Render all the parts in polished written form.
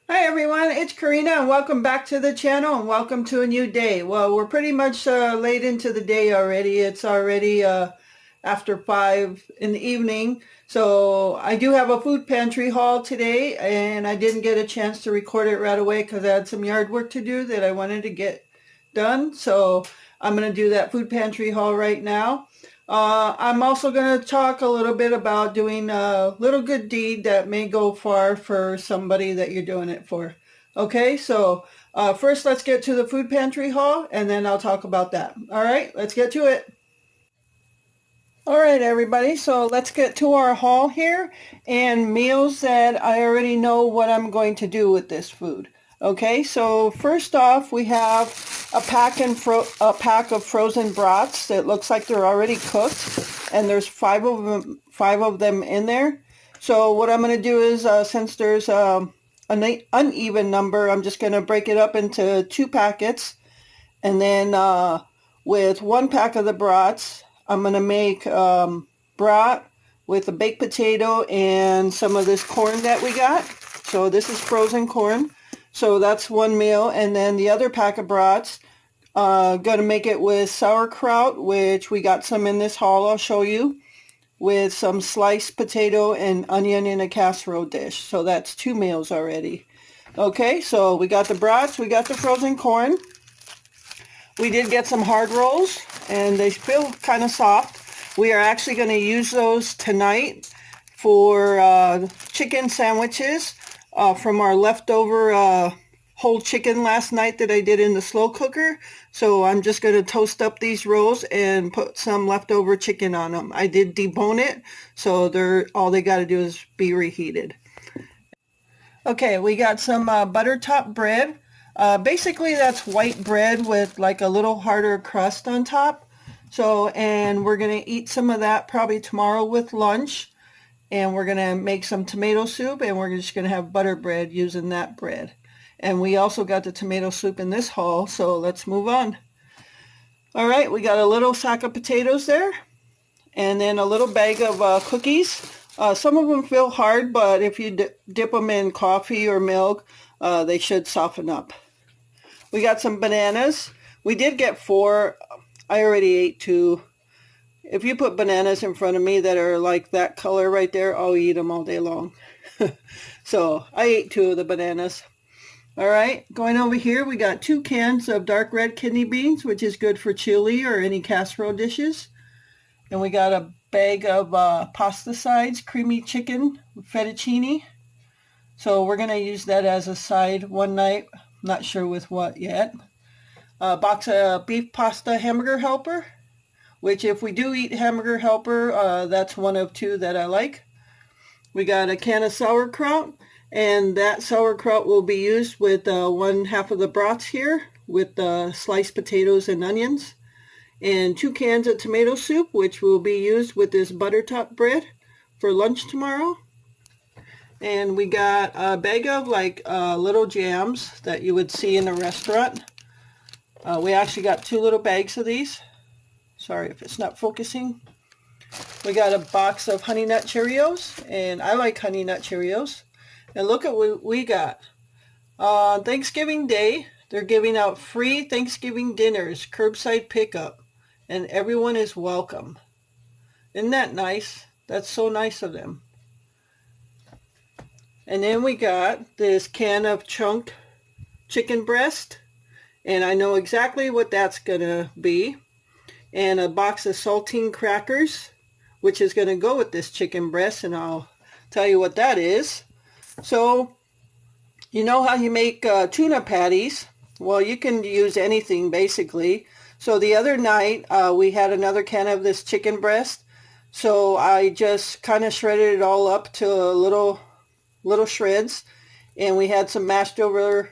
Hi everyone, it's Karina and welcome back to the channel and welcome to a new day. Well, we're pretty much late into the day already. It's already after 5 in the evening. So I do have a food pantry haul today and I didn't get a chance to record it right away because I had some yard work to do that I wanted to get done. So I'm going to do that food pantry haul right now. I'm also going to talk a little bit about doing a little good deed that may go far for somebody that you're doing it for. Okay, so first let's get to the food pantry haul and then I'll talk about that. All right, let's get to it. All right, everybody, so let's get to our haul here and meals that I already know what I'm going to do with this food. Okay, so first off, we have a pack of frozen brats that looks like they're already cooked, and there's five of them in there. So what I'm going to do is, since there's an uneven number, I'm just going to break it up into two packets, and then with one pack of the brats, I'm going to make brat with a baked potato and some of this corn that we got. So this is frozen corn. So that's one meal. And then the other pack of brats, going to make it with sauerkraut, which we got some in this haul, I'll show you, with some sliced potato and onion in a casserole dish. So that's two meals already. Okay, so we got the brats, we got the frozen corn. We did get some hard rolls and they feel kind of soft. We are actually going to use those tonight for chicken sandwiches from our leftover whole chicken last night that I did in the slow cooker. So I'm just going to toast up these rolls and put some leftover chicken on them. I did debone it, so all they got to do is be reheated. Okay, we got some butter top bread. Basically, that's white bread with like a little harder crust on top. So, and we're going to eat some of that probably tomorrow with lunch. And we're going to make some tomato soup and we're just going to have butter bread using that bread. And we also got the tomato soup in this haul, so let's move on. All right, we got a little sack of potatoes there and then a little bag of cookies. Some of them feel hard, but if you dip them in coffee or milk, they should soften up. We got some bananas. We did get four. I already ate two. If you put bananas in front of me that are like that color right there, I'll eat them all day long. So I ate two of the bananas. All right, going over here, we got 2 cans of dark red kidney beans, which is good for chili or any casserole dishes. And we got a bag of pasta sides, creamy chicken, fettuccine. So we're going to use that as a side one night. Not sure with what yet. A box of beef pasta hamburger helper, which if we do eat hamburger helper, that's one of two that I like. We got a can of sauerkraut, and that sauerkraut will be used with one half of the brats here with sliced potatoes and onions. And 2 cans of tomato soup, which will be used with this butter top bread for lunch tomorrow. And we got a bag of like little jams that you would see in a restaurant. We actually got 2 little bags of these. Sorry if it's not focusing. We got a box of Honey Nut Cheerios, and I like Honey Nut Cheerios. And look at what we got. On Thanksgiving Day, they're giving out free Thanksgiving dinners, curbside pickup, and everyone is welcome. Isn't that nice? That's so nice of them. And then we got this can of chunked chicken breast, and I know exactly what that's gonna be. And a box of saltine crackers, which is gonna go with this chicken breast, and I'll tell you what that is. So, you know how you make tuna patties? Well, you can use anything basically. So the other night we had another can of this chicken breast. So I just kind of shredded it all up to little shreds, and we had some leftover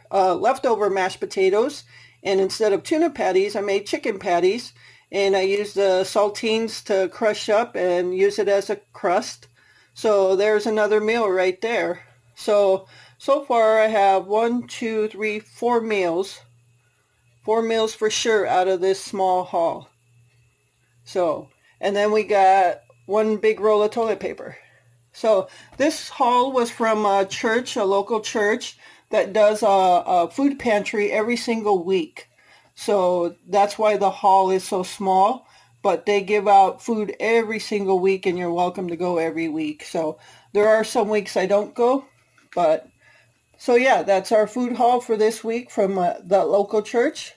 mashed potatoes, and instead of tuna patties I made chicken patties, and I used the saltines to crush up and use it as a crust. So there's another meal right there. So far I have 4 meals for sure out of this small haul. So, and then we got one big roll of toilet paper. So this haul was from a church, a local church. that does a food pantry every single week. So that's why the hall is so small. But they give out food every single week, and you're welcome to go every week. So there are some weeks I don't go, but so yeah, that's our food haul for this week from the local church,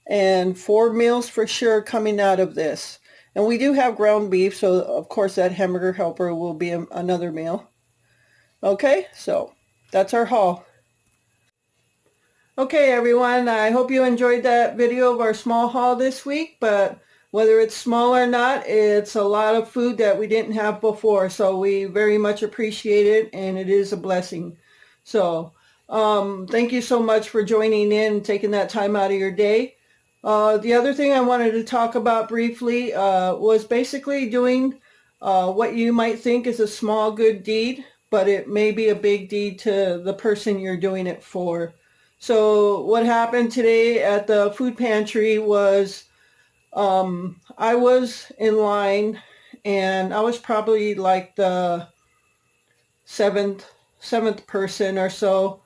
and 4 meals for sure coming out of this. And we do have ground beef, so of course that hamburger helper will be another meal. Okay, so that's our haul. Okay, everyone, I hope you enjoyed that video of our small haul this week, but whether it's small or not, it's a lot of food that we didn't have before, so we very much appreciate it, and it is a blessing. So, thank you so much for joining in and taking that time out of your day. The other thing I wanted to talk about briefly was basically doing what you might think is a small good deed, but it may be a big deed to the person you're doing it for. So what happened today at the food pantry was I was in line, and I was probably like the seventh person or so,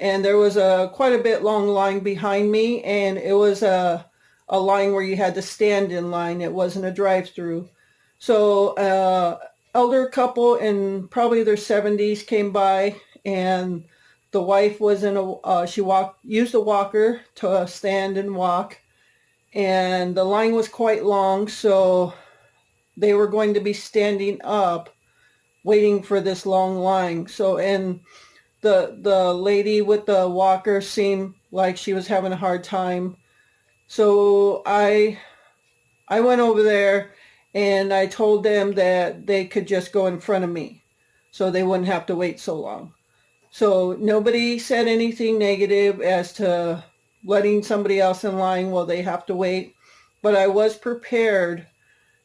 and there was a quite a bit long line behind me, and it was a line where you had to stand in line. It wasn't a drive-through. So elder couple in probably their 70s came by, and the wife was in she used a walker to stand and walk, and the line was quite long, so they were going to be standing up waiting for this long line. So, and the lady with the walker seemed like she was having a hard time. So I went over there and I told them that they could just go in front of me so they wouldn't have to wait so long. So nobody said anything negative as to letting somebody else in line while they have to wait. But I was prepared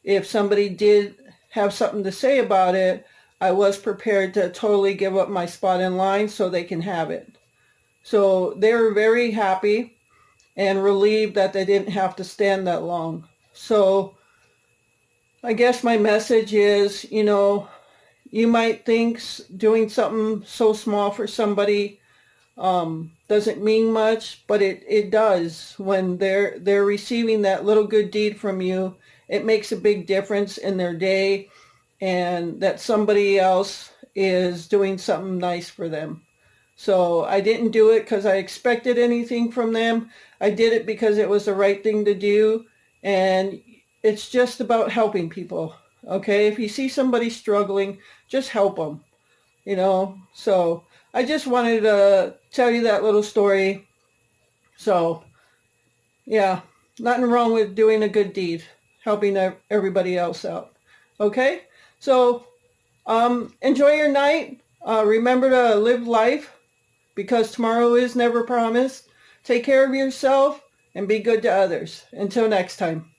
if somebody did have something to say about it. I was prepared to totally give up my spot in line so they can have it. So they were very happy and relieved that they didn't have to stand that long. So I guess my message is, you might think doing something so small for somebody doesn't mean much, but it does. When they're receiving that little good deed from you, it makes a big difference in their day, and that somebody else is doing something nice for them. So I didn't do it because I expected anything from them. I did it because it was the right thing to do, and it's just about helping people. Okay, if you see somebody struggling, just help them. So I just wanted to tell you that little story. So yeah, nothing wrong with doing a good deed, helping everybody else out. Okay, so enjoy your night. Remember to live life, because tomorrow is never promised. Take care of yourself and be good to others. Until next time.